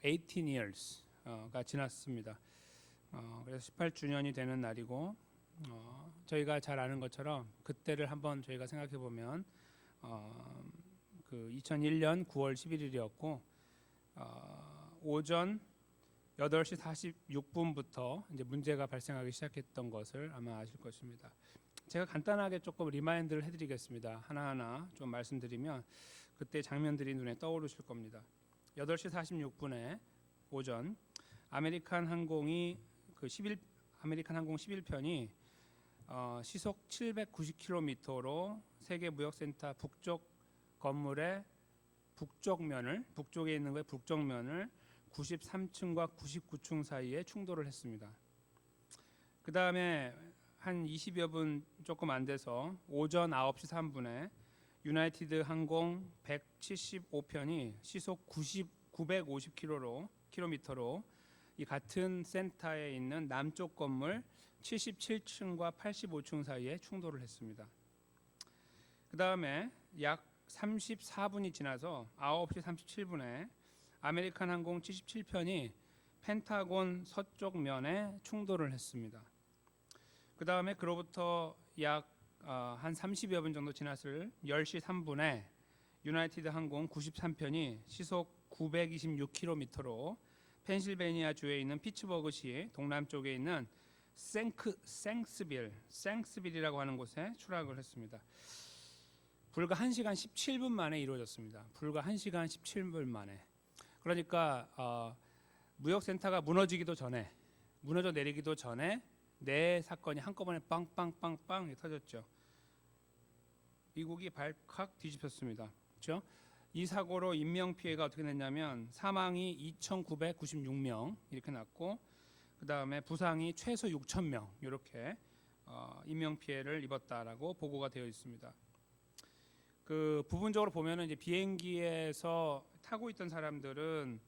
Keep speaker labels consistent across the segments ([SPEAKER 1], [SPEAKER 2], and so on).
[SPEAKER 1] 18 years가 지났습니다. 그래서 18주년이 되는 날이고 저희가 잘 아는 것처럼 그때를 한번 저희가 생각해 보면 그 2001년 9월 11일이었고 오전 8시 46분부터 이제 문제가 발생하기 시작했던 것을 아마 아실 것입니다. 제가 간단하게 조금 리마인드를 해드리겠습니다. 하나하나 좀 말씀드리면 그때 장면들이 눈에 떠오르실 겁니다. 8시 46분에 오전 아메리칸 항공이 아메리칸 항공 11편이 시속 790km로 세계무역센터 북쪽 건물의 북쪽에 있는 거의 북쪽면을 93층과 99층 사이에 충돌을 했습니다. 그 다음에 한 20여 분 조금 안 돼서 오전 9시 3분에 유나이티드 항공 175편이 시속 950km로 이 같은 센터에 있는 남쪽 건물 77층과 85층 사이에 충돌을 했습니다. 그 다음에 약 34분이 지나서 9시 37분에 아메리칸 항공 77편이 펜타곤 서쪽 면에 충돌을 했습니다. 그 다음에 그로부터 약 한 30여 분 정도 지났을 10시 3분에 유나이티드 항공 93편이 시속 926km로 펜실베니아 주에 있는 피츠버그시 동남쪽에 있는 생스빌이라고 하는 곳에 추락을 했습니다. 불과 1시간 17분 만에 이루어졌습니다. 불과 1시간 17분 만에. 그러니까 무역센터가 무너져 내리기도 전에 네 사건이 한꺼번에 빵빵빵빵 터졌죠. 미국이 발칵 뒤집혔습니다. 그렇죠? 이 사고로 인명피해가 어떻게 됐냐면 사망이 2,996명 이렇게 났고 그 다음에 부상이 최소 6,000명 이렇게 인명피해를 입었다라고 보고가 되어 있습니다. 그 부분적으로 보면은 이제 비행기에서 타고 있던 사람들은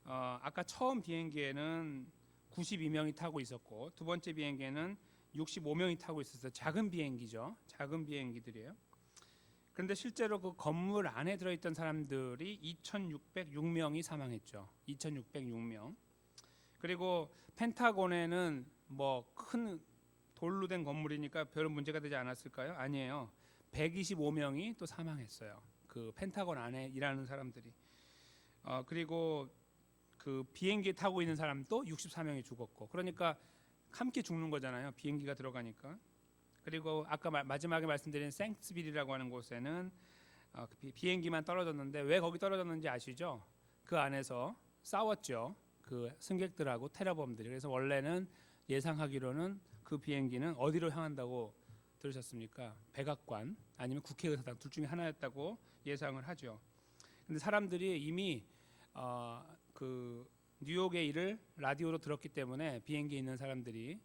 [SPEAKER 1] 아까 처음 비행기에는 92명이 타고 있었고 두 번째 비행기에는 65명이 타고 있었어요. 작은 비행기죠. 작은 비행기들이에요. 그런데 실제로 그 건물 안에 들어있던 사람들이 2,606명이 사망했죠. 2,606명. 그리고 펜타곤에는 뭐 큰 돌로 된 건물이니까 별 문제가 되지 않았을까요? 아니에요. 125명이 또 사망했어요. 그 펜타곤 안에 일하는 사람들이. 그리고 그 비행기 타고 있는 사람도 64명이 죽었고, 그러니까 함께 죽는 거잖아요. 비행기가 들어가니까. 그리고 아까 마지막에 말씀드린 생스빌이라고 하는 곳에는 비행기만 떨어졌는데 왜 거기 떨어졌는지 아시죠? 그 안에서 싸웠죠. 그 승객들하고 테러범들이. 그래서 원래는 예상하기로는 그 비행기는 어디로 향한다고 들으셨습니까? 백악관 아니면 국회의사당 둘 중에 하나였다고 예상을 하죠. 근데 사람들이 이미 그 뉴욕의 일을 라디오로 들었기 때문에 비행기에 있는 사람들이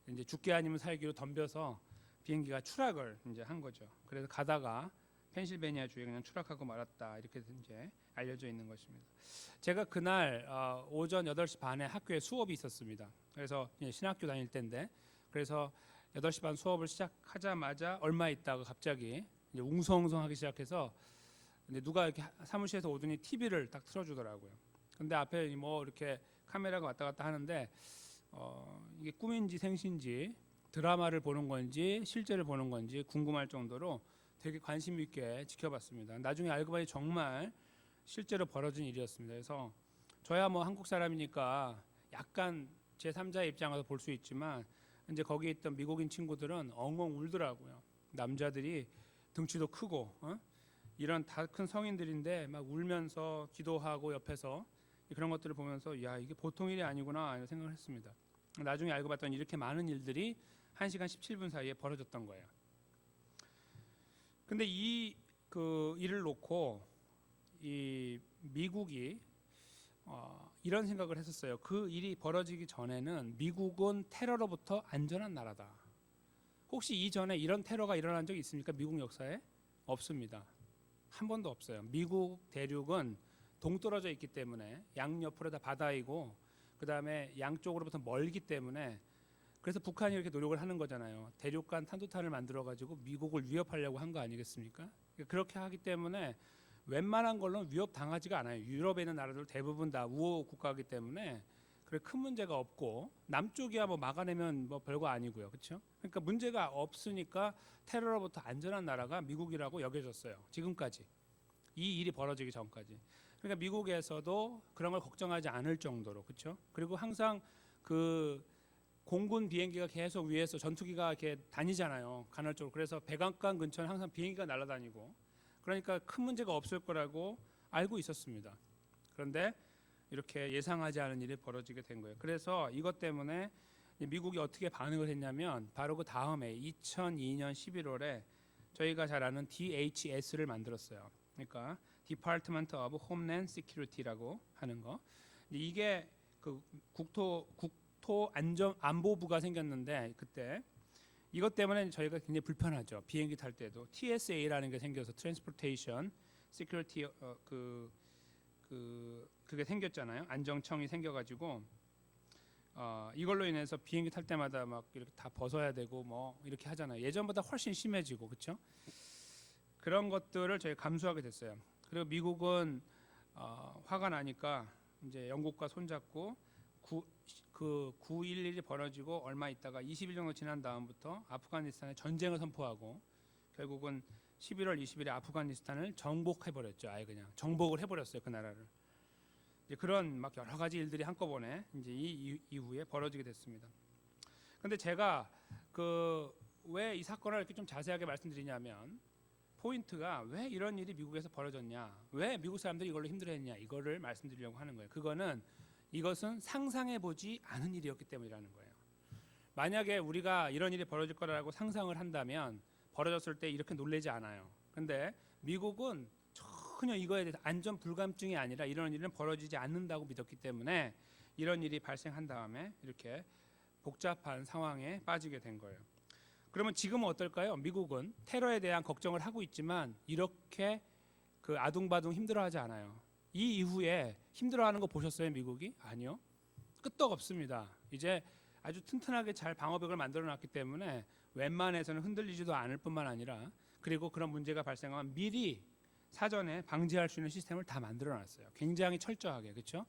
[SPEAKER 1] 이제 죽게 아니면 살기로 덤벼서 비행기가 추락을 이제 한 거죠. 그래서 가다가 펜실베니아 주에 그냥 추락하고 말았다 이렇게 이제 알려져 있는 것입니다. 제가 그날 오전 8시 반에 학교에 수업이 있었습니다. 그래서 신학교 다닐 때인데 그래서 8시 반 수업을 시작하자마자 얼마 있다가 갑자기 이제 웅성웅성하기 시작해서 근데 누가 이렇게 사무실에서 오더니 TV를 딱 틀어주더라고요. 근데 앞에 뭐 이렇게 카메라가 왔다 갔다 하는데 이게 꿈인지 생신지 드라마를 보는 건지 실제를 보는 건지 궁금할 정도로 되게 관심 있게 지켜봤습니다. 나중에 알고 보니 정말 실제로 벌어진 일이었습니다. 그래서 저야 뭐 한국 사람이니까 약간 제3자의 입장에서 볼 수 있지만 이제 거기에 있던 미국인 친구들은 엉엉 울더라고요. 남자들이 등치도 크고 이런 다 큰 성인들인데 막 울면서 기도하고 옆에서 그런 것들을 보면서 야 이게 보통 일이 아니구나 이런 생각을 했습니다. 나중에 알고 봤더니 이렇게 많은 일들이 1시간 17분 사이에 벌어졌던 거예요. 근데 이 그 일을 놓고 이 미국이 이런 생각을 했었어요. 그 일이 벌어지기 전에는 미국은 테러로부터 안전한 나라다. 혹시 이전에 이런 테러가 일어난 적이 있습니까? 미국 역사에? 없습니다. 한 번도 없어요. 미국 대륙은 동떨어져 있기 때문에 양옆으로 다 바다이고 그 다음에 양쪽으로부터 멀기 때문에 그래서 북한이 이렇게 노력을 하는 거잖아요. 대륙간 탄도탄을 만들어 가지고 미국을 위협하려고 한 거 아니겠습니까? 그렇게 하기 때문에 웬만한 걸로는 위협 당하지가 않아요. 유럽에 있는 나라들 대부분 다 우호 국가이기 때문에 그래 큰 문제가 없고 남쪽이야 뭐 막아내면 뭐 별거 아니고요, 그렇죠? 그러니까 문제가 없으니까 테러로부터 안전한 나라가 미국이라고 여겨졌어요. 지금까지 이 일이 벌어지기 전까지. 그러니까 미국에서도 그런 걸 걱정하지 않을 정도로, 그렇죠? 그리고 항상 그 공군 비행기가 계속 위에서 전투기가 이렇게 다니잖아요, 간헐적으로. 그래서 백악관 근처는 항상 비행기가 날아다니고, 그러니까 큰 문제가 없을 거라고 알고 있었습니다. 그런데 이렇게 예상하지 않은 일이 벌어지게 된 거예요. 그래서 이것 때문에 미국이 어떻게 반응을 했냐면 바로 그 다음에 2002년 11월에 저희가 잘 아는 DHS를 만들었어요. 그러니까 Department of Homeland Security라고 하는 거. 이게 그 국토 안보부가 생겼는데 그때 이것 때문에 저희가 굉장히 불편하죠. 비행기 탈 때도 TSA라는 게 생겨서 Transportation Security 그게 생겼잖아요. 안정청이 생겨가지고 이걸로 인해서 비행기 탈 때마다 막 이렇게 다 벗어야 되고 뭐 이렇게 하잖아요. 예전보다 훨씬 심해지고, 그렇죠? 그런 것들을 저희 감수하게 됐어요. 그리고 미국은 화가 나니까 이제 영국과 손잡고 9.11이 벌어지고 얼마 있다가 20일 정도 지난 다음부터 아프가니스탄에 전쟁을 선포하고 결국은 11월 20일에 아프가니스탄을 정복해버렸죠. 아예 그냥 정복을 해버렸어요, 그 나라를. 이제 그런 막 여러 가지 일들이 한꺼번에 이제 이 이후에 벌어지게 됐습니다. 근데 제가 왜 이 사건을 이렇게 좀 자세하게 말씀드리냐면 포인트가 왜 이런 일이 미국에서 벌어졌냐, 왜 미국 사람들이 이걸로 힘들어했냐, 이거를 말씀드리려고 하는 거예요. 이것은 상상해 보지 않은 일이었기 때문이라는 거예요. 만약에 우리가 이런 일이 벌어질 거라고 상상을 한다면 벌어졌을 때 이렇게 놀라지 않아요. 근데 미국은 전혀 이거에 대해서 안전 불감증이 아니라 이런 일은 벌어지지 않는다고 믿었기 때문에 이런 일이 발생한 다음에 이렇게 복잡한 상황에 빠지게 된 거예요. 그러면 지금은 어떨까요? 미국은 테러에 대한 걱정을 하고 있지만 이렇게 아둥바둥 힘들어하지 않아요. 이 이후에 힘들어하는 거 보셨어요, 미국이? 아니요. 끄떡없습니다. 이제 아주 튼튼하게 잘 방어벽을 만들어놨기 때문에 웬만해서는 흔들리지도 않을 뿐만 아니라 그리고 그런 문제가 발생하면 미리 사전에 방지할 수 있는 시스템을 다 만들어놨어요. 굉장히 철저하게, 그렇죠?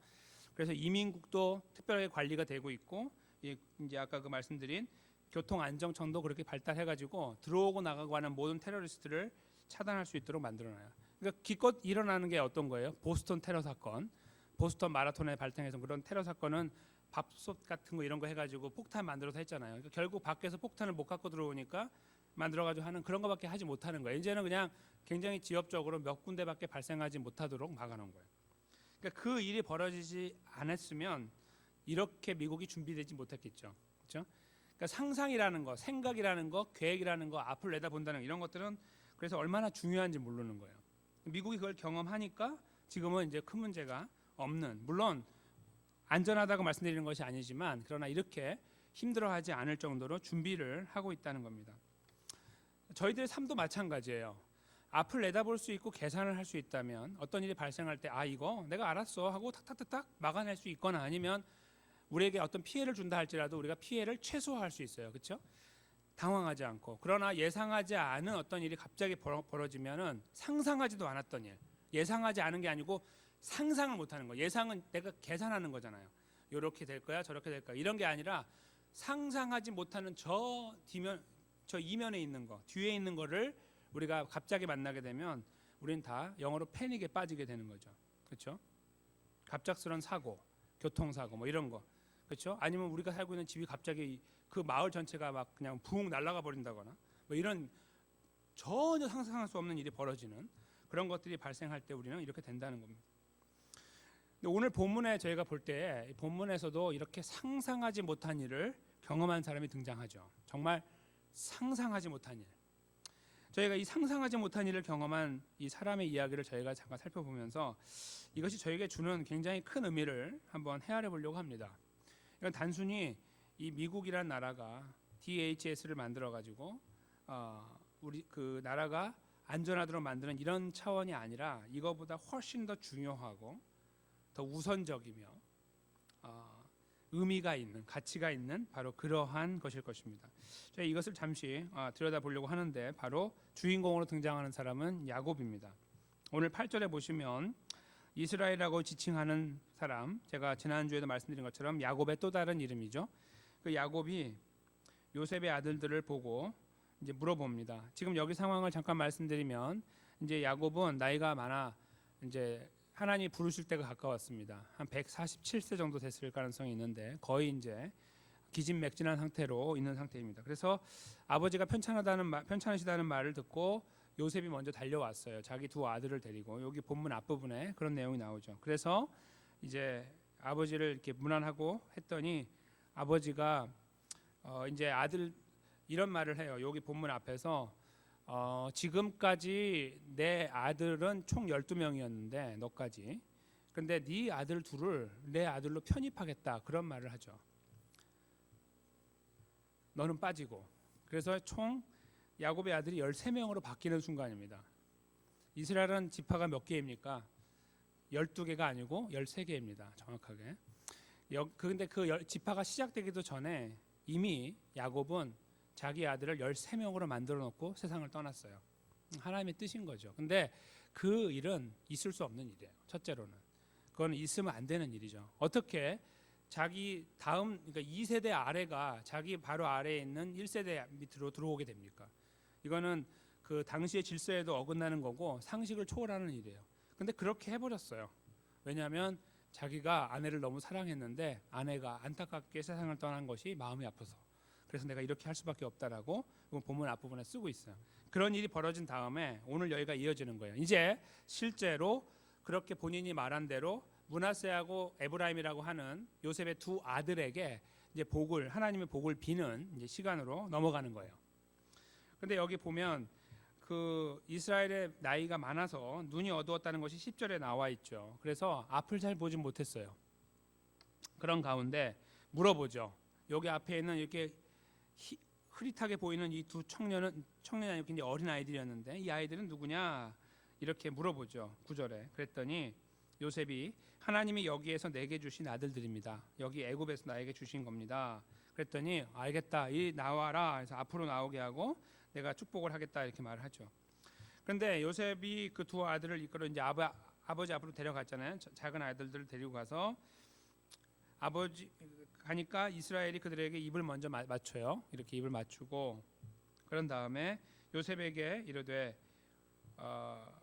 [SPEAKER 1] 그래서 이민국도 특별하게 관리가 되고 있고 이제 아까 말씀드린 교통안정청도 그렇게 발달해가지고 들어오고 나가고 하는 모든 테러리스트를 차단할 수 있도록 만들어놔요. 그러니까 기껏 일어나는 게 어떤 거예요? 보스턴 테러 사건, 보스턴 마라톤에 발생해서 그런 테러 사건은 밥솥 같은 거 이런 거 해가지고 폭탄 만들어서 했잖아요. 그러니까 결국 밖에서 폭탄을 못 갖고 들어오니까 만들어가지고 하는 그런 거밖에 하지 못하는 거예요. 이제는 그냥 굉장히 지역적으로 몇 군데밖에 발생하지 못하도록 막아놓은 거예요. 그러니까 그 일이 벌어지지 않았으면 이렇게 미국이 준비되지 못했겠죠. 그렇죠? 그러니까 상상이라는 거, 생각이라는 거, 계획이라는 거, 앞을 내다본다는 이런 것들은 그래서 얼마나 중요한지 모르는 거예요. 미국이 그걸 경험하니까 지금은 이제 큰 문제가 없는, 물론 안전하다고 말씀드리는 것이 아니지만 그러나 이렇게 힘들어하지 않을 정도로 준비를 하고 있다는 겁니다. 저희들의 삶도 마찬가지예요. 앞을 내다볼 수 있고 계산을 할 수 있다면 어떤 일이 발생할 때 이거 내가 알았어 하고 탁탁탁탁 막아낼 수 있거나 아니면 우리에게 어떤 피해를 준다 할지라도 우리가 피해를 최소화할 수 있어요. 그렇죠? 당황하지 않고. 그러나 예상하지 않은 어떤 일이 갑자기 벌어지면은 상상하지도 않았던 일, 예상하지 않은 게 아니고 상상을 못하는 거. 예상은 내가 계산하는 거잖아요. 이렇게 될 거야, 저렇게 될 거야. 이런 게 아니라 상상하지 못하는 저 이면에 있는 거, 뒤에 있는 거를 우리가 갑자기 만나게 되면 우리는 다 영어로 패닉에 빠지게 되는 거죠. 그렇죠? 갑작스러운 사고, 교통사고 뭐 이런 거. 그렇죠? 아니면 우리가 살고 있는 집이 갑자기 그 마을 전체가 막 그냥 붕 날아가 버린다거나 뭐 이런 전혀 상상할 수 없는 일이 벌어지는 그런 것들이 발생할 때 우리는 이렇게 된다는 겁니다. 근데 오늘 본문에 저희가 볼 때 본문에서도 이렇게 상상하지 못한 일을 경험한 사람이 등장하죠. 정말 상상하지 못한 일. 저희가 이 상상하지 못한 일을 경험한 이 사람의 이야기를 저희가 잠깐 살펴보면서 이것이 저에게 주는 굉장히 큰 의미를 한번 헤아려 보려고 합니다. 이건 단순히 이 미국이란 나라가 DHS를 만들어 가지고 우리 그 나라가 안전하도록 만드는 이런 차원이 아니라 이거보다 훨씬 더 중요하고 더 우선적이며 의미가 있는, 가치가 있는 바로 그러한 것일 것입니다. 저희 이것을 잠시 들여다보려고 하는데 바로 주인공으로 등장하는 사람은 야곱입니다. 오늘 8절에 보시면 이스라엘이라고 지칭하는 사람, 제가 지난주에도 말씀드린 것처럼 야곱의 또 다른 이름이죠. 그 야곱이 요셉의 아들들을 보고 이제 물어봅니다. 지금 여기 상황을 잠깐 말씀드리면 이제 야곱은 나이가 많아 이제 하나님이 부르실 때가 가까웠습니다. 한 147세 정도 됐을 가능성이 있는데 거의 이제 기진맥진한 상태로 있는 상태입니다. 그래서 아버지가 편찮으시다는 말을 듣고 요셉이 먼저 달려왔어요. 자기 두 아들을 데리고. 여기 본문 앞부분에 그런 내용이 나오죠. 그래서 이제 아버지를 이렇게 문안하고 했더니 아버지가 이제 아들 이런 말을 해요. 여기 본문 앞에서 지금까지 내 아들은 총 12명이었는데 너까지. 근데 네 아들 둘을 내 아들로 편입하겠다. 그런 말을 하죠. 너는 빠지고. 그래서 총 야곱의 아들이 13명으로 바뀌는 순간입니다. 이스라엘은 지파가 몇 개입니까? 12개가 아니고 13개입니다. 정확하게. 그런데 그 지파가 시작되기도 전에 이미 야곱은 자기 아들을 13명으로 만들어 놓고 세상을 떠났어요. 하나님의 뜻인 거죠. 근데 그 일은 있을 수 없는 일이에요. 첫째로는. 그건 있으면 안 되는 일이죠. 어떻게 자기 다음 그러니까 2세대 아래가 자기 바로 아래에 있는 1세대 밑으로 들어오게 됩니까? 이거는 그 당시의 질서에도 어긋나는 거고 상식을 초월하는 일이에요. 근데 그렇게 해버렸어요. 왜냐하면 자기가 아내를 너무 사랑했는데 아내가 안타깝게 세상을 떠난 것이 마음이 아파서. 그래서 내가 이렇게 할 수밖에 없다라고 본문 앞부분에 쓰고 있어요. 그런 일이 벌어진 다음에 오늘 여기가 이어지는 거예요. 이제 실제로 그렇게 본인이 말한 대로 므낫세하고 에브라임이라고 하는 요셉의 두 아들에게 이제 하나님의 복을 비는 이제 시간으로 넘어가는 거예요. 근데 여기 보면 그 이스라엘의 나이가 많아서 눈이 어두웠다는 것이 10절에 나와 있죠. 그래서 앞을 잘 보지 못했어요. 그런 가운데 물어보죠. 여기 앞에 있는 이렇게 흐릿하게 보이는 이 두 청년이 아니고 굉장히 어린 아이들이었는데 이 아이들은 누구냐 이렇게 물어보죠. 9절에. 그랬더니 요셉이 하나님이 여기에서 내게 주신 아들들입니다. 여기 애굽에서 나에게 주신 겁니다. 그랬더니 알겠다. 이 나와라. 그래서 앞으로 나오게 하고 내가 축복을 하겠다 이렇게 말을 하죠. 그런데 요셉이 그 두 아들을 이끌어 이제 아버지 앞으로 데려갔잖아요. 작은 아들들을 데리고 가서 아버지 가니까 이스라엘이 그들에게 입을 먼저 맞춰요. 이렇게 입을 맞추고 그런 다음에 요셉에게 이르되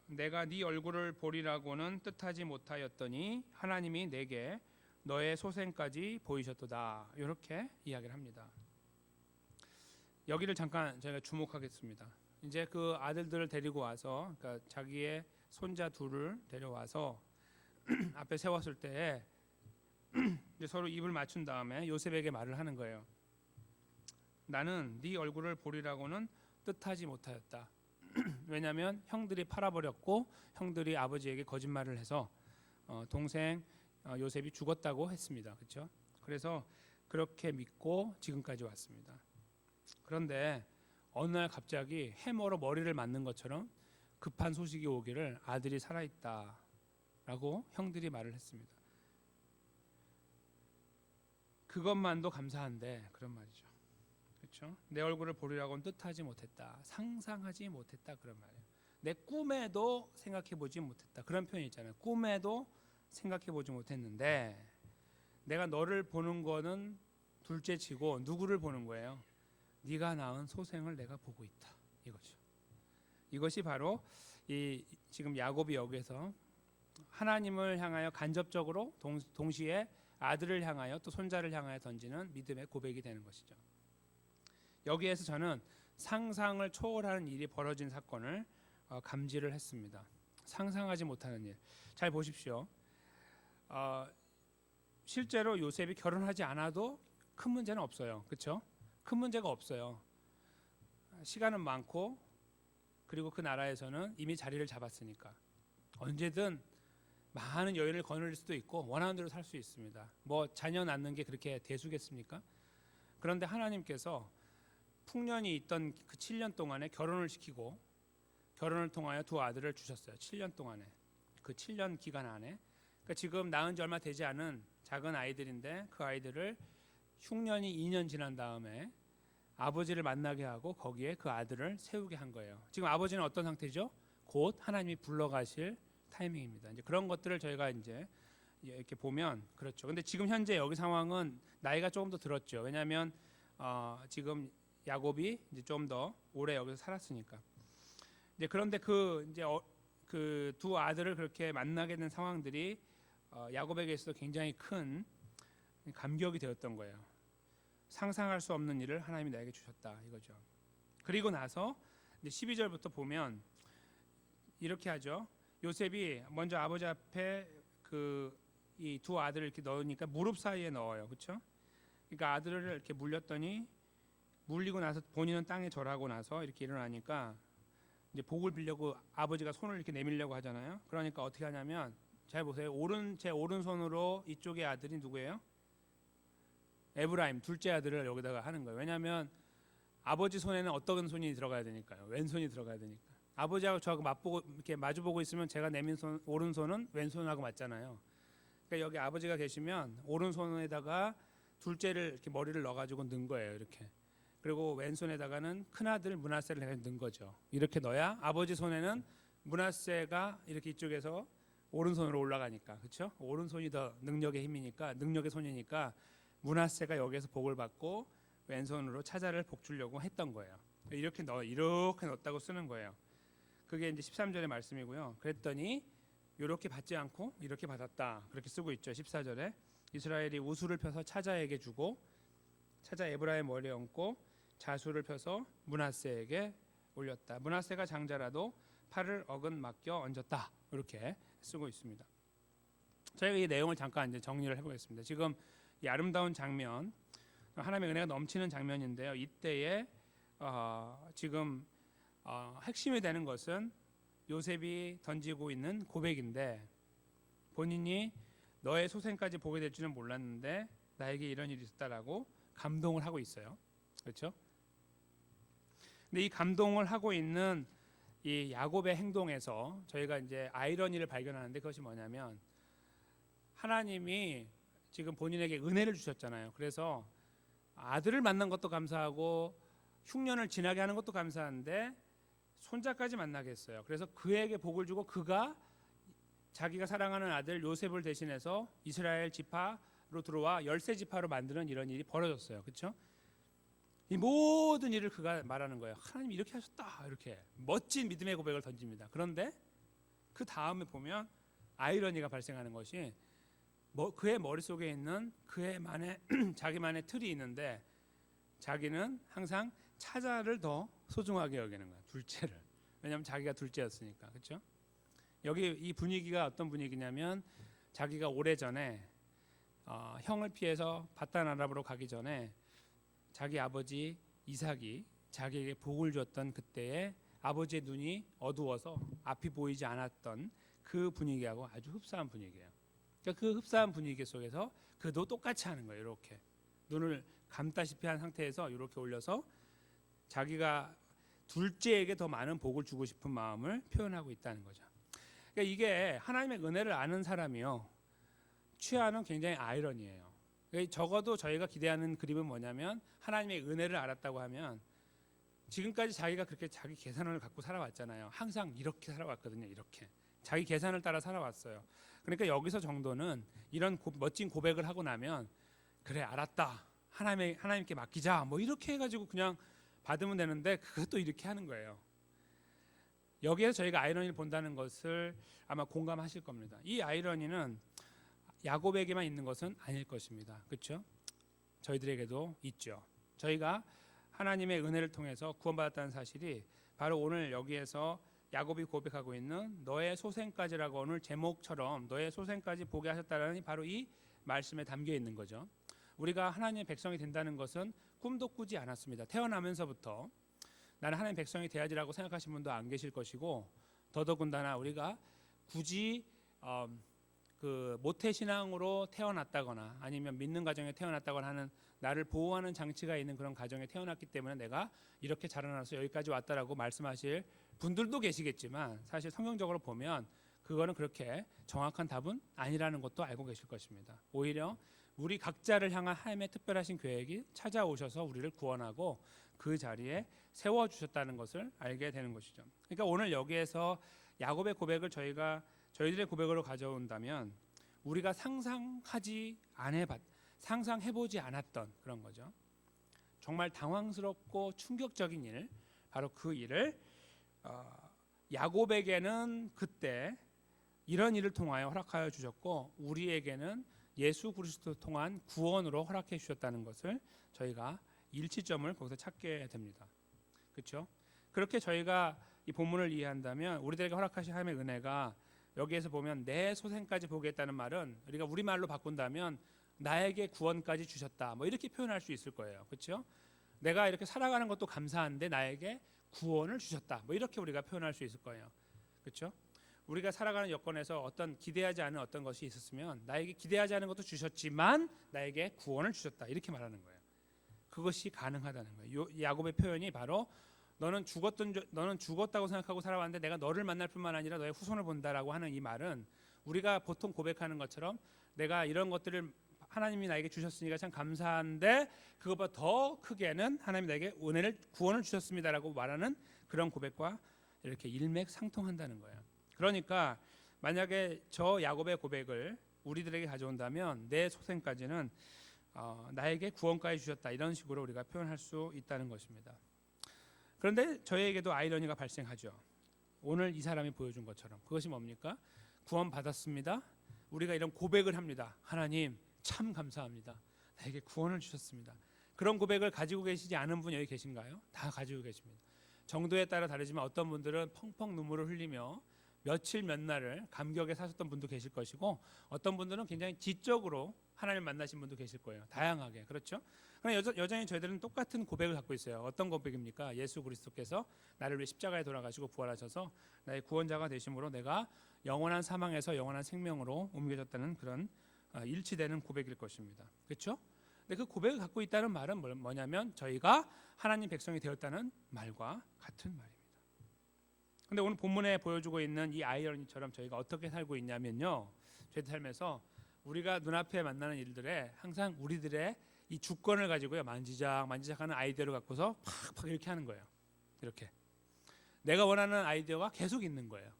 [SPEAKER 1] 내가 네 얼굴을 보리라고는 뜻하지 못하였더니 하나님이 내게 너의 소생까지 보이셨도다. 이렇게 이야기를 합니다. 여기를 잠깐 저희가 주목하겠습니다. 이제 그 아들들을 데리고 와서 그러니까 자기의 손자 둘을 데려와서 앞에 세웠을 때 이제 서로 입을 맞춘 다음에 요셉에게 말을 하는 거예요. 나는 네 얼굴을 보리라고는 뜻하지 못하였다. 왜냐하면 형들이 팔아버렸고 형들이 아버지에게 거짓말을 해서 동생 요셉이 죽었다고 했습니다. 그렇죠? 그래서 그렇게 믿고 지금까지 왔습니다. 그런데 어느 날 갑자기 해머로 머리를 맞는 것처럼 급한 소식이 오기를 아들이 살아있다라고 형들이 말을 했습니다. 그것만도 감사한데 그런 말이죠. 그렇죠? 내 얼굴을 보리라고는 뜻하지 못했다. 상상하지 못했다 그런 말이에요. 내 꿈에도 생각해 보지 못했다. 그런 표현이 있잖아요. 꿈에도 생각해 보지 못했는데 내가 너를 보는 거는 둘째치고 누구를 보는 거예요? 네가 낳은 소생을 내가 보고 있다. 이거죠. 이것이 바로 이 지금 야곱이 여기에서 하나님을 향하여 간접적으로 동시에 아들을 향하여 또 손자를 향하여 던지는 믿음의 고백이 되는 것이죠. 여기에서 저는 상상을 초월하는 일이 벌어진 사건을 감지를 했습니다. 상상하지 못하는 일. 잘 보십시오. 실제로 요셉이 결혼하지 않아도 큰 문제는 없어요. 그렇죠? 큰 문제가 없어요. 시간은 많고 그리고 그 나라에서는 이미 자리를 잡았으니까 언제든 많은 여인을 거느릴 수도 있고 원하는 대로 살 수 있습니다. 뭐 자녀 낳는 게 그렇게 대수겠습니까? 그런데 하나님께서 풍년이 있던 그 7년 동안에 결혼을 시키고 결혼을 통하여 두 아들을 주셨어요. 7년 동안에. 그 7년 기간 안에. 그러니까 지금 낳은 지 얼마 되지 않은 작은 아이들인데 그 아이들을 흉년이 2년 지난 다음에 아버지를 만나게 하고 거기에 그 아들을 세우게 한 거예요. 지금 아버지는 어떤 상태죠? 곧 하나님이 불러가실 타이밍입니다. 이제 그런 것들을 저희가 이제 이렇게 보면 그렇죠. 근데 지금 현재 여기 상황은 나이가 조금 더 들었죠. 왜냐하면 지금 야곱이 이제 좀 더 오래 여기서 살았으니까. 이제 그런데 그 두 아들을 그렇게 만나게 된 상황들이 야곱에게 있어서 굉장히 큰 감격이 되었던 거예요. 상상할 수 없는 일을 하나님이 나에게 주셨다 이거죠. 그리고 나서 이제 12절부터 보면 이렇게 하죠. 요셉이 먼저 아버지 앞에 이 두 아들을 이렇게 넣으니까 무릎 사이에 넣어요. 그렇죠? 그러니까 아들을 이렇게 물렸더니 물리고 나서 본인은 땅에 절하고 나서 이렇게 일어나니까 이제 복을 빌려고 아버지가 손을 이렇게 내밀려고 하잖아요. 그러니까 어떻게 하냐면 잘 보세요. 제 오른손으로 이쪽의 아들이 누구예요? 에브라임 둘째 아들을 여기다가 하는 거예요. 왜냐하면 아버지 손에는 어떤 손이 들어가야 되니까요. 왼손이 들어가야 되니까. 아버지하고 저하고 이렇게 마주보고 있으면 제가 내민 오른손은 왼손하고 맞잖아요. 그러니까 여기 아버지가 계시면 오른손에다가 둘째를 이렇게 머리를 넣어가지고 넣은 거예요. 이렇게. 그리고 왼손에다가는 큰 아들 므낫세를 해서 넣은 거죠. 이렇게 넣어야 아버지 손에는 므낫세가 이렇게 이쪽에서 오른손으로 올라가니까, 그렇죠? 오른손이 더 능력의 힘이니까, 능력의 손이니까 므낫세가 여기에서 복을 받고 왼손으로 차자를 복 주려고 했던 거예요. 이렇게 넣었다고 쓰는 거예요. 그게 이제 13절의 말씀이고요. 그랬더니 이렇게 받지 않고 이렇게 받았다. 그렇게 쓰고 있죠. 14절에 이스라엘이 우수를 펴서 차자에게 주고 차자 에브라임 머리에 얹고 자수를 펴서 므낫세에게 올렸다. 므낫세가 장자라도 팔을 어근 맡겨 얹었다. 이렇게 쓰고 있습니다. 저희가 이 내용을 잠깐 이제 정리를 해보겠습니다. 지금 이 아름다운 장면, 하나님의 은혜가 넘치는 장면인데요. 이때에 지금 핵심이 되는 것은 요셉이 던지고 있는 고백인데 본인이 너의 소생까지 보게 될 줄은 몰랐는데 나에게 이런 일이 있었다라고 감동을 하고 있어요. 그렇죠? 근데 이 감동을 하고 있는 이 야곱의 행동에서 저희가 이제 아이러니를 발견하는데 그것이 뭐냐면 하나님이 지금 본인에게 은혜를 주셨잖아요. 그래서 아들을 만난 것도 감사하고 흉년을 지나게 하는 것도 감사한데 손자까지 만나게 했어요. 그래서 그에게 복을 주고 그가 자기가 사랑하는 아들 요셉을 대신해서 이스라엘 지파로 들어와 13지파로 만드는 이런 일이 벌어졌어요. 그렇죠? 이 모든 일을 그가 말하는 거예요. 하나님 이렇게 하셨다. 이렇게 멋진 믿음의 고백을 던집니다. 그런데 그 다음에 보면 아이러니가 발생하는 것이 그의 머릿속에 있는 그의만의 자기만의 틀이 있는데 자기는 항상 차자를 더 소중하게 여기는 거야. 둘째를. 왜냐하면 자기가 둘째였으니까. 그렇죠? 여기 이 분위기가 어떤 분위기냐면 자기가 오래전에 형을 피해서 바단 아람으로 가기 전에 자기 아버지 이삭이 자기에게 복을 줬던 그때에 아버지의 눈이 어두워서 앞이 보이지 않았던 그 분위기하고 아주 흡사한 분위기예요. 그러니까 그 흡사한 분위기 속에서 그도 똑같이 하는 거예요. 이렇게 눈을 감다시피 한 상태에서 이렇게 올려서 자기가 둘째에게 더 많은 복을 주고 싶은 마음을 표현하고 있다는 거죠. 그러니까 이게 하나님의 은혜를 아는 사람이요 취하는 굉장히 아이러니예요. 그러니까 적어도 저희가 기대하는 그림은 뭐냐면 하나님의 은혜를 알았다고 하면 지금까지 자기가 그렇게 자기 계산을 갖고 살아왔잖아요. 항상 이렇게 살아왔거든요. 이렇게 자기 계산을 따라 살아왔어요. 그러니까 여기서 정도는 이런 멋진 고백을 하고 나면 그래 알았다. 하나님께 맡기자. 뭐 이렇게 해가지고 그냥 받으면 되는데 그것도 이렇게 하는 거예요. 여기에서 저희가 아이러니를 본다는 것을 아마 공감하실 겁니다. 이 아이러니는 야곱에게만 있는 것은 아닐 것입니다. 그렇죠? 저희들에게도 있죠. 저희가 하나님의 은혜를 통해서 구원받았다는 사실이 바로 오늘 여기에서 야곱이 고백하고 있는 너의 소생까지라고 오늘 제목처럼 너의 소생까지 보게 하셨다라는 바로 이 말씀에 담겨 있는 거죠. 우리가 하나님의 백성이 된다는 것은 꿈도 꾸지 않았습니다. 태어나면서부터 나는 하나님의 백성이 돼야지라고 생각하신 분도 안 계실 것이고 더더군다나 우리가 굳이 그 모태신앙으로 태어났다거나 아니면 믿는 가정에 태어났다거나 하는 나를 보호하는 장치가 있는 그런 가정에 태어났기 때문에 내가 이렇게 자라나서 여기까지 왔다라고 말씀하실 분들도 계시겠지만 사실 성경적으로 보면 그거는 그렇게 정확한 답은 아니라는 것도 알고 계실 것입니다. 오히려 우리 각자를 향한 하나님의 특별하신 계획이 찾아오셔서 우리를 구원하고 그 자리에 세워 주셨다는 것을 알게 되는 것이죠. 그러니까 오늘 여기에서 야곱의 고백을 저희들의 고백으로 가져온다면 우리가 상상해보지 않았던 그런 거죠. 정말 당황스럽고 충격적인 일, 바로 그 일을 야곱에게는 그때 이런 일을 통하여 허락하여 주셨고 우리에게는 예수 그리스도를 통한 구원으로 허락해 주셨다는 것을 저희가 일치점을 거기서 찾게 됩니다. 그렇죠? 그렇게 저희가 이 본문을 이해한다면 우리들에게 허락하신 하나님의 은혜가 여기에서 보면 내 소생까지 보겠다는 말은 우리가 우리말로 바꾼다면 나에게 구원까지 주셨다. 뭐 이렇게 표현할 수 있을 거예요. 그렇죠? 내가 이렇게 살아가는 것도 감사한데 나에게 구원을 주셨다. 뭐 이렇게 우리가 표현할 수 있을 거예요. 그렇죠? 우리가 살아가는 여건에서 어떤 기대하지 않은 어떤 것이 있었으면 나에게 기대하지 않은 것도 주셨지만 나에게 구원을 주셨다. 이렇게 말하는 거예요. 그것이 가능하다는 거예요. 야곱의 표현이 바로 너는 죽었다고 생각하고 살아왔는데 내가 너를 만날 뿐만 아니라 너의 후손을 본다라고 하는 이 말은 우리가 보통 고백하는 것처럼 내가 이런 것들을 하나님이 나에게 주셨으니까 참 감사한데 그것보다 더 크게는 하나님이 나에게 구원을 주셨습니다라고 말하는 그런 고백과 이렇게 일맥상통한다는 거예요. 그러니까 만약에 저 야곱의 고백을 우리들에게 가져온다면 내 소생까지는 나에게 구원까지 주셨다 이런 식으로 우리가 표현할 수 있다는 것입니다. 그런데 저희에게도 아이러니가 발생하죠. 오늘 이 사람이 보여준 것처럼 그것이 뭡니까? 구원 받았습니다. 우리가 이런 고백을 합니다. 하나님 참 감사합니다. 나에게 구원을 주셨습니다. 그런 고백을 가지고 계시지 않은 분 여기 계신가요? 다 가지고 계십니다. 정도에 따라 다르지만 어떤 분들은 펑펑 눈물을 흘리며 며칠 몇 날을 감격에 사셨던 분도 계실 것이고 어떤 분들은 굉장히 지적으로 하나님 만나신 분도 계실 거예요. 다양하게. 그렇죠? 그러나 여전히 저희들은 똑같은 고백을 갖고 있어요. 어떤 고백입니까? 예수 그리스도께서 나를 위해 십자가에 돌아가시고 부활하셔서 나의 구원자가 되심으로 내가 영원한 사망에서 영원한 생명으로 옮겨졌다는 그런 일치되는 고백일 것입니다. 그렇죠? 근데 그 고백을 갖고 있다는 말은 뭐냐면 저희가 하나님 백성이 되었다는 말과 같은 말입니다. 근데 오늘 본문에 보여주고 있는 이 아이러니처럼 저희가 어떻게 살고 있냐면요. 저희 삶에서 우리가 눈앞에 만나는 일들에 항상 우리들의 이 주권을 가지고요. 만지작하는 아이디어를 갖고서 팍팍 이렇게 하는 거예요. 이렇게. 내가 원하는 아이디어가 계속 있는 거예요.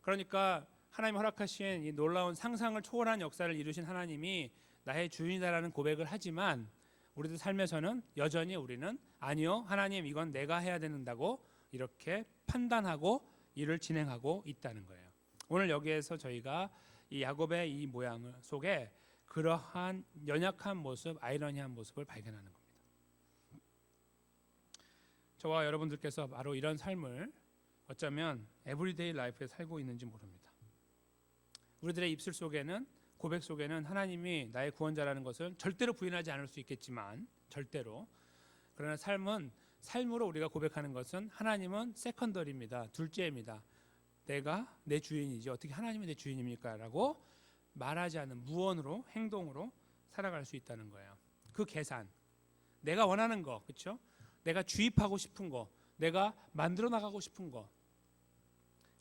[SPEAKER 1] 그러니까 하나님 허락하신 이 놀라운 상상을 초월한 역사를 이루신 하나님이 나의 주인이다라는 고백을 하지만 우리들 삶에서는 여전히 우리는 아니요. 하나님 이건 내가 해야 된다고 이렇게 판단하고 일을 진행하고 있다는 거예요. 오늘 여기에서 저희가 이 야곱의 이 모양 속에 그러한 연약한 모습, 아이러니한 모습을 발견하는 겁니다. 저와 여러분들께서 바로 이런 삶을 어쩌면 에브리데이 라이프에 살고 있는지 모릅니다. 우리들의 입술 속에는 고백 속에는 하나님이 나의 구원자라는 것을 절대로 부인하지 않을 수 있겠지만 절대로 그러나 삶으로 우리가 고백하는 것은 하나님은 세컨더리입니다. 둘째입니다. 내가 내 주인이지 어떻게 하나님이 내 주인입니까? 라고 말하지 않는 무언으로 행동으로 살아갈 수 있다는 거예요. 그 계산 내가 원하는 거 그렇죠? 내가 주입하고 싶은 거 내가 만들어 나가고 싶은 거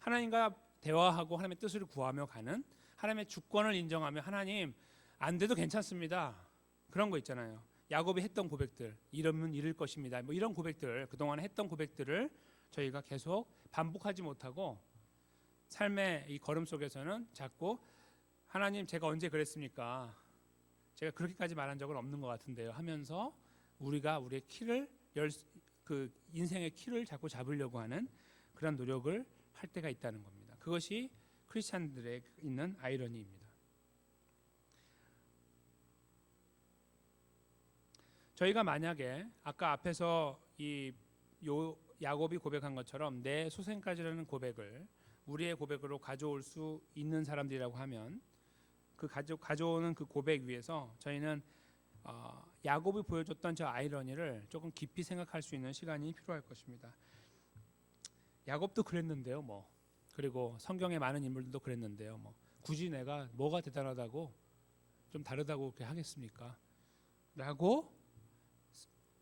[SPEAKER 1] 하나님과 대화하고 하나님의 뜻을 구하며 가는 하나님의 주권을 인정하며 하나님 안 돼도 괜찮습니다. 그런 거 있잖아요. 야곱이 했던 고백들 이러면 이룰 것입니다. 뭐 이런 고백들 그동안 했던 고백들을 저희가 계속 반복하지 못하고 삶의 이 걸음 속에서는 자꾸 하나님 제가 언제 그랬습니까? 제가 그렇게까지 말한 적은 없는 것 같은데요 하면서 우리가 우리의 그 인생의 키를 자꾸 잡으려고 하는 그런 노력을 할 때가 있다는 겁니다. 그것이 크리스찬들에 있는 아이러니입니다. 저희가 만약에 아까 앞에서 야곱이 고백한 것처럼 내 소생까지라는 고백을 우리의 고백으로 가져올 수 있는 사람들이라고 하면 그 가져오는 그 고백 위에서 저희는 야곱이 보여줬던 저 아이러니를 조금 깊이 생각할 수 있는 시간이 필요할 것입니다. 야곱도 그랬는데요, 뭐 그리고 성경의 많은 인물들도 그랬는데요, 뭐 굳이 내가 뭐가 대단하다고 좀 다르다고 그렇게 하겠습니까? 라고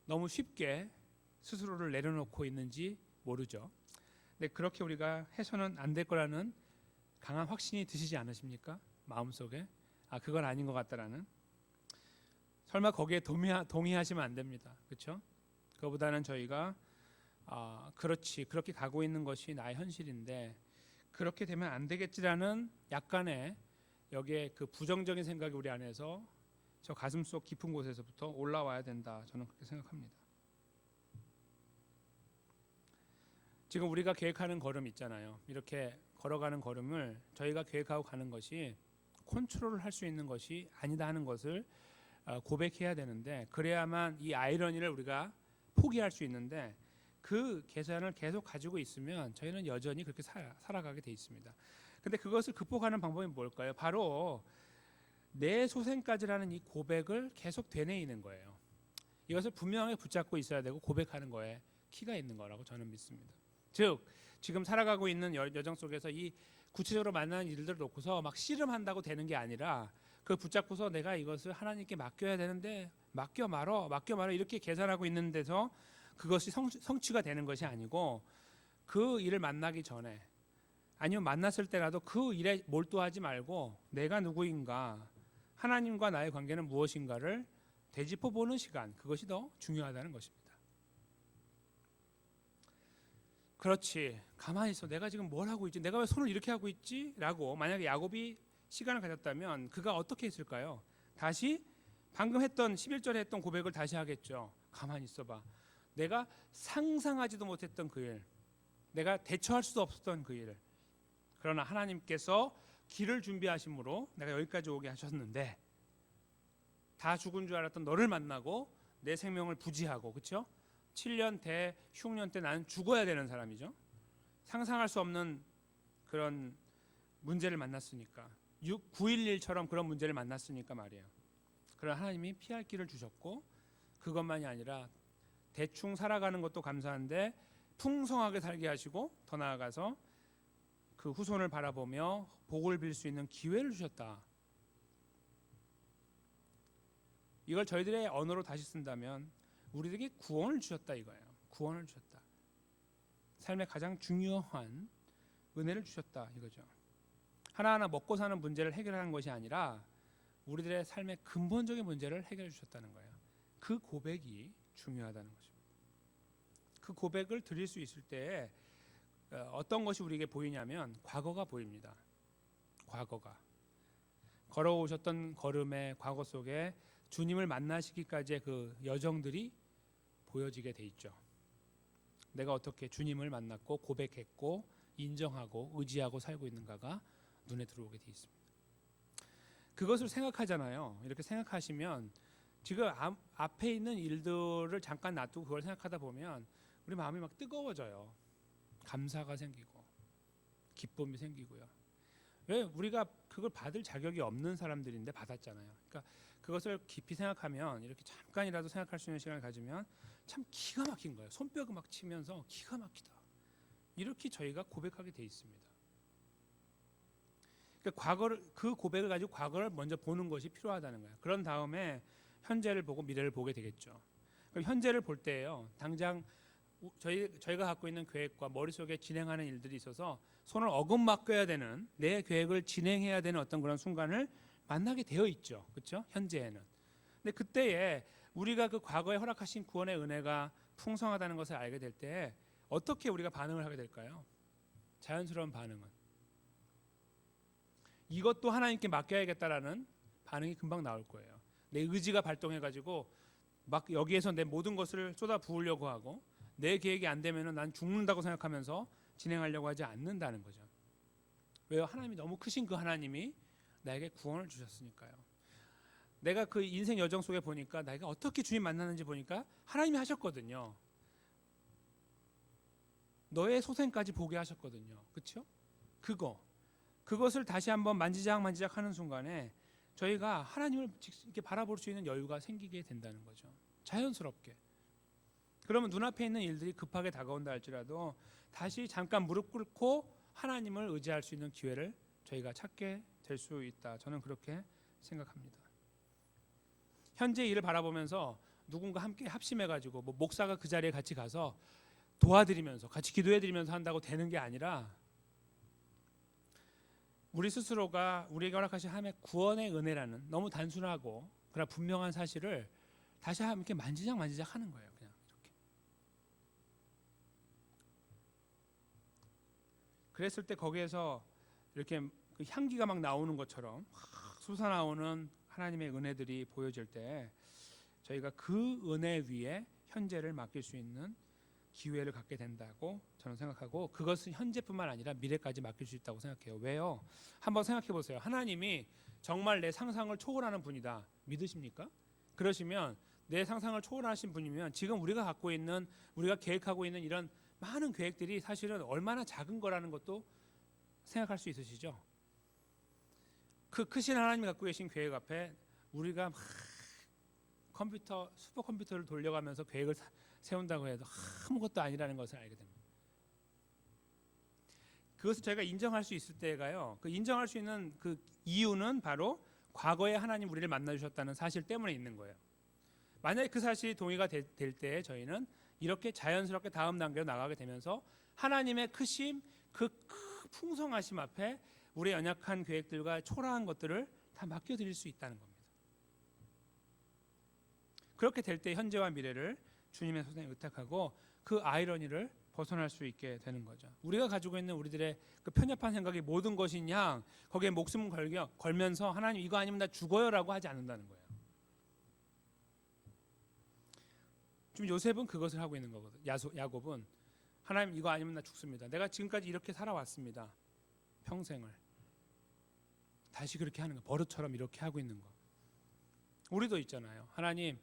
[SPEAKER 1] 너무 쉽게 스스로를 내려놓고 있는지 모르죠. 근데 그렇게 우리가 해서는 안 될 거라는 강한 확신이 드시지 않으십니까? 마음속에 그건 아닌 것 같다라는 설마 거기에 동의하시면 안 됩니다. 그렇죠? 그거보다는 저희가 그렇지 그렇게 가고 있는 것이 나의 현실인데 그렇게 되면 안 되겠지라는 약간의 여기에 그 부정적인 생각이 우리 안에서 저 가슴속 깊은 곳에서부터 올라와야 된다. 저는 그렇게 생각합니다. 지금 우리가 계획하는 걸음 있잖아요. 이렇게 걸어가는 걸음을 저희가 계획하고 가는 것이 컨트롤을 할 수 있는 것이 아니다 하는 것을 고백해야 되는데 그래야만 이 아이러니를 우리가 포기할 수 있는데 그 계산을 계속 가지고 있으면 저희는 여전히 그렇게 살아가게 돼 있습니다. 근데 그것을 극복하는 방법이 뭘까요? 바로 내 소생까지라는 이 고백을 계속 되뇌이는 거예요. 이것을 분명하게 붙잡고 있어야 되고 고백하는 거에 키가 있는 거라고 저는 믿습니다. 즉 지금 살아가고 있는 여정 속에서 이 구체적으로 만나는 일들을 놓고서 막 씨름한다고 되는 게 아니라 그 붙잡고서 내가 이것을 하나님께 맡겨야 되는데 맡겨 말어 이렇게 계산하고 있는 데서 그것이 성취가 되는 것이 아니고 그 일을 만나기 전에 아니면 만났을 때라도 그 일에 몰두하지 말고 내가 누구인가 하나님과 나의 관계는 무엇인가를 되짚어보는 시간 그것이 더 중요하다는 것입니다. 그렇지 가만히 있어 내가 지금 뭘 하고 있지 내가 왜 손을 이렇게 하고 있지 라고 만약에 야곱이 시간을 가졌다면 그가 어떻게 했을까요? 다시 방금 했던 11절에 했던 고백을 다시 하겠죠. 가만히 있어봐 내가 상상하지도 못했던 그 일 내가 대처할 수도 없었던 그 일을 그러나 하나님께서 길을 준비하심으로 내가 여기까지 오게 하셨는데 다 죽은 줄 알았던 너를 만나고 내 생명을 부지하고 그렇죠? 7년 흉년 때 나는 죽어야 되는 사람이죠. 상상할 수 없는 그런 문제를 만났으니까 9.11처럼 그런 문제를 만났으니까 말이에요. 그러나 하나님이 피할 길을 주셨고 그것만이 아니라 대충 살아가는 것도 감사한데 풍성하게 살게 하시고 더 나아가서 그 후손을 바라보며 복을 빌 수 있는 기회를 주셨다. 이걸 저희들의 언어로 다시 쓴다면 우리에게 구원을 주셨다 이거예요. 구원을 주셨다. 삶의 가장 중요한 은혜를 주셨다 이거죠. 하나하나 먹고 사는 문제를 해결하는 것이 아니라 우리들의 삶의 근본적인 문제를 해결해 주셨다는 거예요. 그 고백이 중요하다는 것입니다. 그 고백을 드릴 수 있을 때에 어떤 것이 우리에게 보이냐면 과거가 보입니다. 과거가 걸어오셨던 걸음의 과거 속에 주님을 만나시기까지의 그 여정들이 보여지게 돼 있죠. 내가 어떻게 주님을 만났고 고백했고 인정하고 의지하고 살고 있는가가 눈에 들어오게 돼 있습니다. 그것을 생각하잖아요. 이렇게 생각하시면 지금 앞에 있는 일들을 잠깐 놔두고 그걸 생각하다 보면 우리 마음이 막 뜨거워져요. 감사가 생기고 기쁨이 생기고요. 왜 우리가 그걸 받을 자격이 없는 사람들인데 받았잖아요. 그러니까 그것을 깊이 생각하면 이렇게 잠깐이라도 생각할 수 있는 시간을 가지면 참 기가 막힌 거예요. 손뼉을 막 치면서 기가 막히다. 이렇게 저희가 고백하게 돼 있습니다. 그러니까 그 고백을 가지고 과거를 먼저 보는 것이 필요하다는 거예요. 그런 다음에 현재를 보고 미래를 보게 되겠죠. 그럼 현재를 볼 때예요. 당장 저희가 갖고 있는 계획과 머릿속에 진행하는 일들이 있어서 손을 어긋맞겨야 되는 내 계획을 진행해야 되는 어떤 그런 순간을 만나게 되어 있죠. 그렇죠? 현재에는. 근데 그때에 우리가 그 과거에 허락하신 구원의 은혜가 풍성하다는 것을 알게 될 때 어떻게 우리가 반응을 하게 될까요? 자연스러운 반응은 이것도 하나님께 맡겨야겠다라는 반응이 금방 나올 거예요. 내 의지가 발동해가지고 막 여기에서 내 모든 것을 쏟아 부으려고 하고 내 계획이 안 되면은 난 죽는다고 생각하면서 진행하려고 하지 않는다는 거죠. 왜요? 하나님이 너무 크신 그 하나님이 나에게 구원을 주셨으니까요. 내가 그 인생 여정 속에 보니까 내가 어떻게 주님 만나는지 보니까 하나님이 하셨거든요. 너의 소생까지 보게 하셨거든요. 그렇죠? 그것을 다시 한번 만지작 하는 순간에 저희가 하나님을 이렇게 바라볼 수 있는 여유가 생기게 된다는 거죠. 자연스럽게. 그러면 눈앞에 있는 일들이 급하게 다가온다 할지라도 다시 잠깐 무릎 꿇고 하나님을 의지할 수 있는 기회를 저희가 찾게 될 수 있다. 저는 그렇게 생각합니다. 현재 일을 바라보면서 누군가 함께 합심해가지고 뭐 목사가 그 자리에 같이 가서 도와드리면서 같이 기도해드리면서 한다고 되는 게 아니라 우리 스스로가 우리에게 허락하신 하나님의 구원의 은혜라는 너무 단순하고 그러나 분명한 사실을 다시 함께 만지작 하는 거예요. 그냥 이렇게 그랬을 때 거기에서 이렇게 그 향기가 막 나오는 것처럼 확 솟아나오는 하나님의 은혜들이 보여질 때 저희가 그 은혜 위에 현재를 맡길 수 있는 기회를 갖게 된다고 저는 생각하고, 그것은 현재뿐만 아니라 미래까지 맡길 수 있다고 생각해요. 왜요? 한번 생각해 보세요. 하나님이 정말 내 상상을 초월하는 분이다. 믿으십니까? 그러시면 내 상상을 초월하신 분이면 지금 우리가 갖고 있는, 우리가 계획하고 있는 이런 많은 계획들이 사실은 얼마나 작은 거라는 것도 생각할 수 있으시죠? 그 크신 하나님이 갖고 계신 계획 앞에 우리가 막 슈퍼컴퓨터를 돌려가면서 계획을 세운다고 해도 아무것도 아니라는 것을 알게 됩니다. 그것을 저희가 인정할 수 있을 때가요, 그 인정할 수 있는 그 이유는 바로 과거에 하나님 우리를 만나주셨다는 사실 때문에 있는 거예요. 만약에 그 사실이 동의가 될 때 저희는 이렇게 자연스럽게 다음 단계로 나가게 되면서 하나님의 크심, 그 풍성하심 앞에 우리의 연약한 계획들과 초라한 것들을 다 맡겨드릴 수 있다는 겁니다. 그렇게 될 때 현재와 미래를 주님의 손에 의탁하고 그 아이러니를 벗어날 수 있게 되는 거죠. 우리가 가지고 있는 우리들의 그 편협한 생각이 모든 것이냐, 거기에 목숨 걸면서 하나님 이거 아니면 나 죽어요라고 하지 않는다는 거예요. 지금 요셉은 그것을 하고 있는 거거든. 야곱은 하나님 이거 아니면 나 죽습니다. 내가 지금까지 이렇게 살아왔습니다. 평생을 다시 그렇게 하는 거, 버릇처럼 이렇게 하고 있는 거. 우리도 있잖아요. 하나님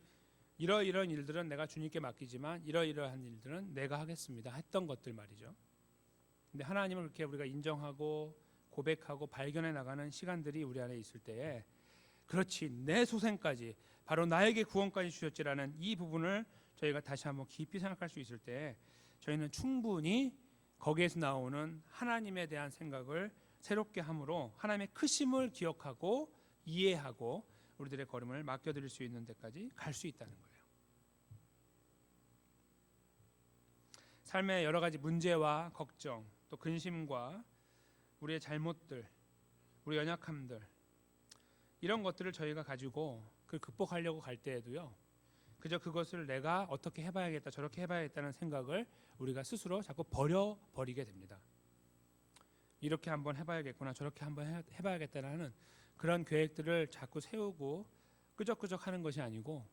[SPEAKER 1] 이러이러한 일들은 내가 주님께 맡기지만 이러이러한 일들은 내가 하겠습니다 했던 것들 말이죠. 근데 하나님을 그렇게 우리가 인정하고 고백하고 발견해 나가는 시간들이 우리 안에 있을 때에, 그렇지 내 소생까지 바로 나에게 구원까지 주셨지라는 이 부분을 저희가 다시 한번 깊이 생각할 수 있을 때 저희는 충분히 거기에서 나오는 하나님에 대한 생각을 새롭게 함으로 하나님의 크심을 기억하고 이해하고 우리들의 걸음을 맡겨드릴 수 있는 데까지 갈 수 있다는 거예요. 삶의 여러 가지 문제와 걱정, 또 근심과 우리의 잘못들, 우리 연약함들, 이런 것들을 저희가 가지고 그 극복하려고 갈 때에도요, 그저 그것을 내가 어떻게 해봐야겠다, 저렇게 해봐야겠다는 생각을 우리가 스스로 자꾸 버리게 됩니다. 이렇게 한번 해봐야겠구나, 저렇게 한번 해봐야겠다는 그런 계획들을 자꾸 세우고 끄적끄적 하는 것이 아니고,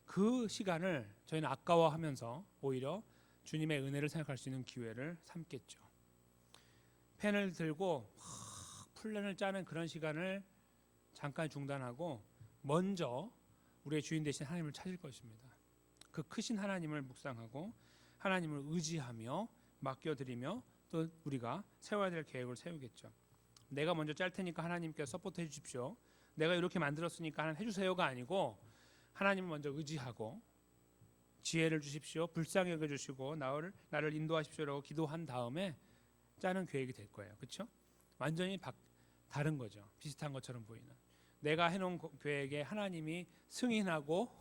[SPEAKER 1] 그 시간을 저희는 아까워하면서 오히려 주님의 은혜를 생각할 수 있는 기회를 삼겠죠. 펜을 들고 플랜을 짜는 그런 시간을 잠깐 중단하고 먼저 우리의 주인 되신 하나님을 찾을 것입니다. 그 크신 하나님을 묵상하고 하나님을 의지하며 맡겨드리며 또 우리가 세워야 될 계획을 세우겠죠. 내가 먼저 짤 테니까 하나님께서 서포트 해주십시오, 내가 이렇게 만들었으니까 하나님 해주세요가 아니고, 하나님을 먼저 의지하고 지혜를 주십시오, 불쌍히 여겨주시고 나를 인도하십시오라고 기도한 다음에 짜는 계획이 될 거예요. 그렇죠? 완전히 다른 거죠. 비슷한 것처럼 보이는, 내가 해놓은 계획에 하나님이 승인하고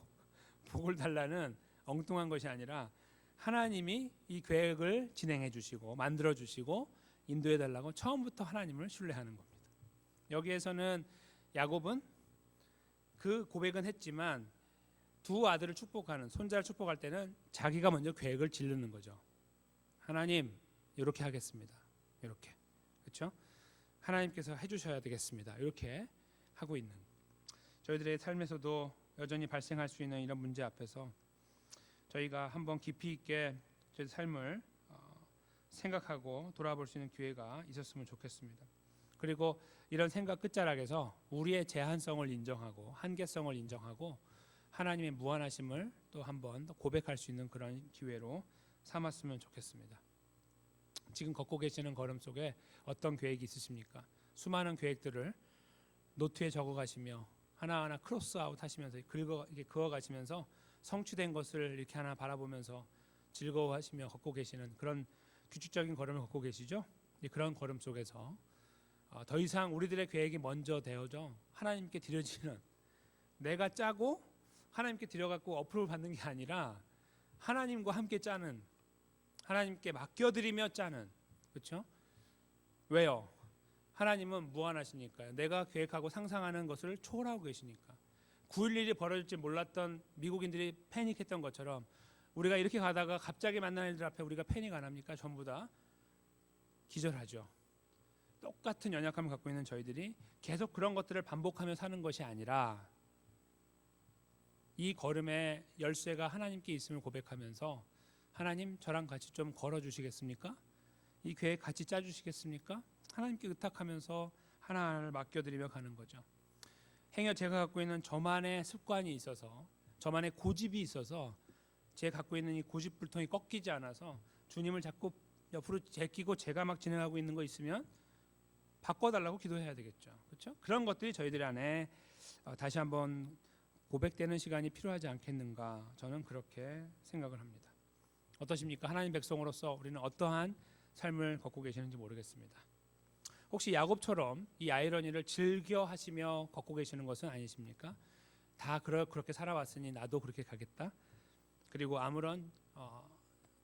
[SPEAKER 1] 복을 달라는 엉뚱한 것이 아니라 하나님이 이 계획을 진행해 주시고 만들어 주시고 인도해 달라고 처음부터 하나님을 신뢰하는 겁니다. 여기에서는 야곱은 그 고백은 했지만 두 아들을 축복하는, 손자를 축복할 때는 자기가 먼저 계획을 지르는 거죠. 하나님 이렇게 하겠습니다, 이렇게. 그렇죠? 하나님께서 해주셔야 되겠습니다, 이렇게 하고 있는, 저희들의 삶에서도 여전히 발생할 수 있는 이런 문제 앞에서 저희가 한번 깊이 있게 저희 삶을 생각하고 돌아볼 수 있는 기회가 있었으면 좋겠습니다. 그리고 이런 생각 끝자락에서 우리의 제한성을 인정하고 한계성을 인정하고 하나님의 무한하심을 또 한번 고백할 수 있는 그런 기회로 삼았으면 좋겠습니다. 지금 걷고 계시는 걸음 속에 어떤 계획이 있으십니까? 수많은 계획들을 노트에 적어가시며 하나하나 크로스아웃 하시면서 그어가시면서 성취된 것을 이렇게 하나 바라보면서 즐거워하시며 걷고 계시는 그런 규칙적인 걸음을 걷고 계시죠? 그런 걸음 속에서 더 이상 우리들의 계획이 먼저 되어져 하나님께 드려지는, 내가 짜고 하나님께 드려갖고 어프로를 받는 게 아니라 하나님과 함께 짜는, 하나님께 맡겨드리며 짜는, 그렇죠? 왜요? 하나님은 무한하시니까요. 내가 계획하고 상상하는 것을 초월하고 계시니까. 9.11이 벌어질지 몰랐던 미국인들이 패닉했던 것처럼 우리가 이렇게 가다가 갑자기 만나는 일들 앞에 우리가 패닉 안 합니까? 전부 다 기절하죠. 똑같은 연약함을 갖고 있는 저희들이 계속 그런 것들을 반복하며 사는 것이 아니라 이 걸음의 열쇠가 하나님께 있음을 고백하면서 하나님 저랑 같이 좀 걸어주시겠습니까? 이 계획 같이 짜주시겠습니까? 하나님께 의탁하면서 하나하나를 맡겨드리며 가는 거죠. 행여 제가 갖고 있는 저만의 습관이 있어서 저만의 고집이 있어서 제가 갖고 있는 이 고집불통이 꺾이지 않아서 주님을 자꾸 옆으로 제끼고 제가 막 진행하고 있는 거 있으면 바꿔달라고 기도해야 되겠죠. 그렇죠? 그런 것들이 저희들 안에 다시 한번 고백되는 시간이 필요하지 않겠는가, 저는 그렇게 생각을 합니다. 어떠십니까? 하나님 백성으로서 우리는 어떠한 삶을 걷고 계시는지 모르겠습니다. 혹시 야곱처럼 이 아이러니를 즐겨 하시며 걷고 계시는 것은 아니십니까? 다 그렇게 살아왔으니 나도 그렇게 가겠다. 그리고 아무런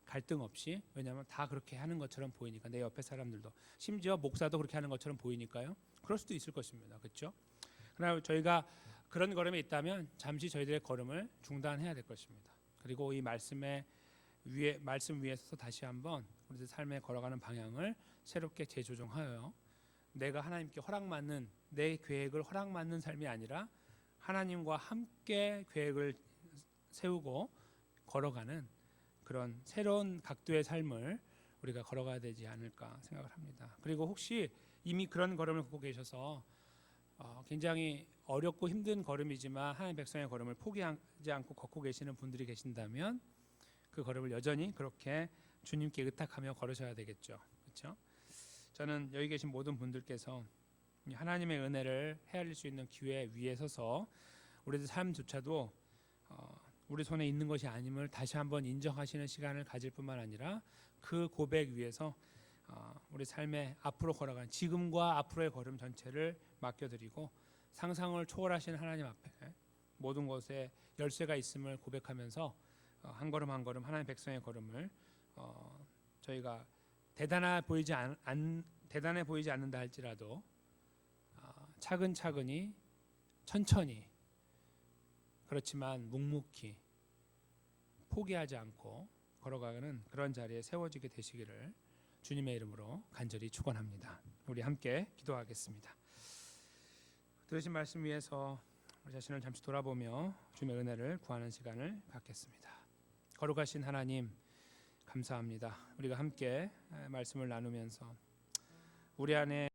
[SPEAKER 1] 갈등 없이, 왜냐하면 다 그렇게 하는 것처럼 보이니까, 내 옆에 사람들도, 심지어 목사도 그렇게 하는 것처럼 보이니까요. 그럴 수도 있을 것입니다. 그렇죠? 그러나 저희가 그런 걸음에 있다면 잠시 저희들의 걸음을 중단해야 될 것입니다. 그리고 이 말씀 위에 서서 다시 한번 우리들 삶에 걸어가는 방향을 새롭게 재조정하여 내가 하나님께 허락받는, 내 계획을 허락받는 삶이 아니라 하나님과 함께 계획을 세우고 걸어가는 그런 새로운 각도의 삶을 우리가 걸어가야 되지 않을까 생각을 합니다. 그리고 혹시 이미 그런 걸음을 걷고 계셔서 굉장히 어렵고 힘든 걸음이지만 하나님 백성의 걸음을 포기하지 않고 걷고 계시는 분들이 계신다면 그 걸음을 여전히 그렇게 주님께 의탁하며 걸으셔야 되겠죠. 그렇죠? 저는 여기 계신 모든 분들께서 하나님의 은혜를 헤아릴 수 있는 기회 위에 서서 우리들 삶조차도 우리 손에 있는 것이 아님을 다시 한번 인정하시는 시간을 가질 뿐만 아니라 그 고백 위에서 우리 삶의 앞으로 걸어간 지금과 앞으로의 걸음 전체를 맡겨드리고 상상을 초월하시는 하나님 앞에 모든 것에 열쇠가 있음을 고백하면서 한 걸음 한 걸음 하나님 백성의 걸음을 저희가 대단해 보이지 않는다 할지라도 차근차근히 천천히, 그렇지만 묵묵히 포기하지 않고 걸어가는 그런 자리에 세워지게 되시기를 주님의 이름으로 간절히 축원합니다. 우리 함께 기도하겠습니다. 들으신 말씀 위해서 우리 자신을 잠시 돌아보며 주님의 은혜를 구하는 시간을 갖겠습니다. 거룩하신 하나님, 감사합니다. 우리가 함께 말씀을 나누면서 우리 안에